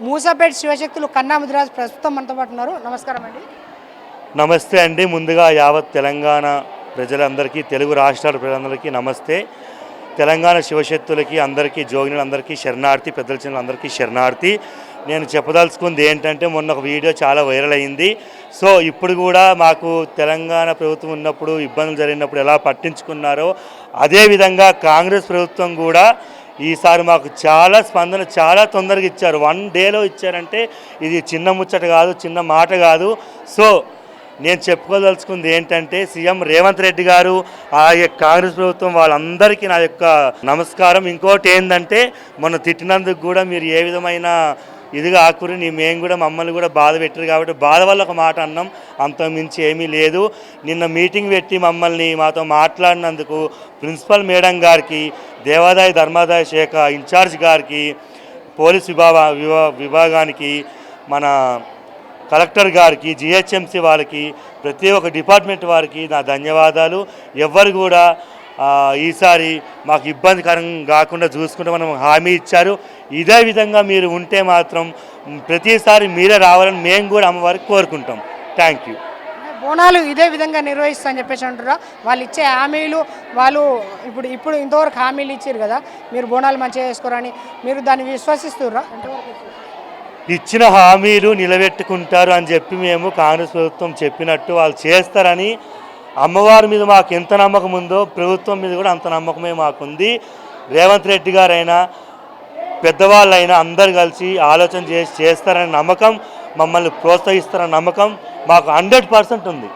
మూసాపేట శివశక్తులు కన్నా ముదిరాజ్ ప్రస్తుతం మనతో పాటు ఉన్నారు. నమస్కారం అండి. నమస్తే అండి. ముందుగా యావత్ తెలంగాణ ప్రజలందరికీ, తెలుగు రాష్ట్రాల ప్రజలందరికీ నమస్తే. తెలంగాణ శివశక్తులకి అందరికీ, జోగినులందరికీ శరణార్థి, పెద్దల చిన్నలందరికీ శరణార్థి. నేను చెప్పదలుచుకుంది ఏంటంటే, మొన్న ఒక వీడియో చాలా వైరల్ అయింది. సో ఇప్పుడు కూడా మాకు తెలంగాణ ప్రభుత్వం ఉన్నప్పుడు ఇబ్బందులు జరిగినప్పుడు ఎలా పట్టించుకున్నారో అదేవిధంగా కాంగ్రెస్ ప్రభుత్వం కూడా ఈసారి మాకు చాలా స్పందన చాలా తొందరగా ఇచ్చారు. 1 డేలో ఇచ్చారంటే ఇది చిన్న ముచ్చట కాదు, చిన్న మాట కాదు. సో నేను చెప్పుకోదలుచుకుంది ఏంటంటే, సీఎం రేవంత్ రెడ్డి గారు, ఆ కాంగ్రెస్ ప్రభుత్వం వాళ్ళందరికీ నా యొక్క నమస్కారం. ఇంకోటి ఏంటంటే, మొన్న తిట్టినందుకు కూడా మీరు ఏ విధమైన ఇదిగా ఆకురి మేము కూడా మమ్మల్ని కూడా బాధ పెట్టారు కాబట్టి బాధ వల్ల ఒక మాట అన్నాం, అంత మించి ఏమీ లేదు. నిన్న మీటింగ్ పెట్టి మమ్మల్ని మాతో మాట్లాడినందుకు ప్రిన్సిపల్ మేడం గారికి, దేవాదాయ ధర్మాదాయ శాఖ ఇన్ఛార్జ్ గారికి, పోలీస్ విభాగానికి, మన కలెక్టర్ గారికి, జిహెచ్ఎంసీ వాళ్ళకి, ప్రతి ఒక్క డిపార్ట్మెంట్ వారికి నా ధన్యవాదాలు. ఎవ్వరు కూడా ఈసారి మాకు ఇబ్బందికరం కాకుండా చూసుకుంటే మనం హామీ ఇచ్చారు. ఇదే విధంగా మీరు ఉంటే మాత్రం ప్రతిసారి మీరే రావాలని మేము కూడా అమ్మవారికి కోరుకుంటాం. Thank you. బోనాలు ఇదే విధంగా నిర్వహిస్తా అని చెప్పేసి అంటారా? వాళ్ళు ఇచ్చే హామీలు, వాళ్ళు ఇప్పుడు ఇంతవరకు హామీలు ఇచ్చారు కదా, మీరు బోనాలు మంచిగా చేసుకోరని, మీరు దాన్ని విశ్వసిస్తుర్రా? ఇచ్చిన హామీలు నిలబెట్టుకుంటారు అని చెప్పి మేము కాంగ్రెస్ ప్రభుత్వం చెప్పినట్టు వాళ్ళు చేస్తారని అమ్మవారి మీద మాకు ఎంత నమ్మకం ఉందో ప్రభుత్వం మీద కూడా అంత నమ్మకమే మాకుంది. రేవంత్ రెడ్డి గారైనా పెద్దవాళ్ళైనా అందరు కలిసి ఆలోచన చేస్తారనే నమ్మకం, మమ్మల్ని ప్రోత్సహిస్తారన్న నమ్మకం మాకు 100% ఉంది.